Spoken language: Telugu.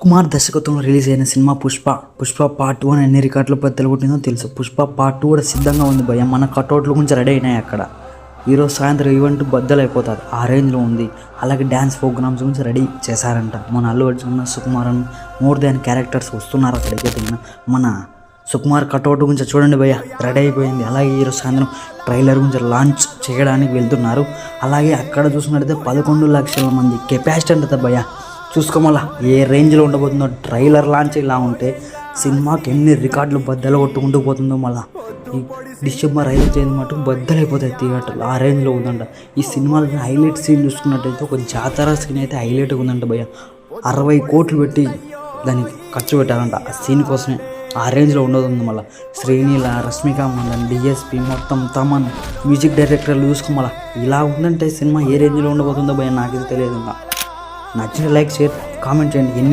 సుకుమార్ దర్శకత్వంలో రిలీజ్ అయిన సినిమా పుష్ప పార్ట్ 1 ఎన్ని రికార్డులు బద్దలు కొట్టిందో తెలుసు. పుష్ప పార్ట్ 2 కూడా సిద్ధంగా ఉంది భయ్య. మన కట్అవుట్ల గురించి రెడీ అయినాయి అక్కడ. ఈరోజు సాయంత్రం ఈవెంట్ బద్దలైపోతుంది, ఆ రేంజ్లో ఉంది. అలాగే డ్యాన్స్ ప్రోగ్రామ్స్ గురించి రెడీ చేశారంట. మన Allu Arjun, Sukumar more than characters వస్తున్నారు అక్కడికి. మన సుకుమార్ కట్అవుట్ గురించి చూడండి భయ్య, రెడీ అయిపోయింది. అలాగే ఈరోజు సాయంత్రం ట్రైలర్ గురించి లాంచ్ చేయడానికి వెళ్తున్నారు. అలాగే అక్కడ చూసుకున్నట్టయితే 11 లక్షల మంది కెపాసిటీ ఉంటుంది భయ్య. చూసుకోమల్లా ఏ రేంజ్లో ఉండబోతుందో. ట్రైలర్ లాంచ్ ఇలా ఉంటే సినిమాకి ఎన్ని రికార్డులు బద్దలు కొట్టుకుంటూ పోతుందో. మళ్ళీ ఈ డిసెంబర్ 5 తేదీ మటుకు బద్దలైపోతాయి థియేటర్లు, ఆ రేంజ్లో ఉందంట. ఈ సినిమాలో హైలైట్ సీన్ చూసుకున్నట్టయితే ఒక జాతర సీన్ అయితే హైలైట్గా ఉందంట భయ్య. 60 కోట్లు పెట్టి దానికి ఖర్చు పెట్టారంట ఆ సీన్ కోసమే. ఆ రేంజ్లో ఉండదు. మళ్ళీ శ్రీనీల, రష్మిక మందన్, డిఎస్పి, మొత్తం తమన్, మ్యూజిక్ డైరెక్టర్లు చూసుకోమల్లా ఇలా ఉందంటే సినిమా ఏ రేంజ్లో ఉండబోతుందో భయ్య నాకైతే తెలియదు. నచ్చిన లైక్, షేర్, కామెంట్ చేయండి. ఎన్ని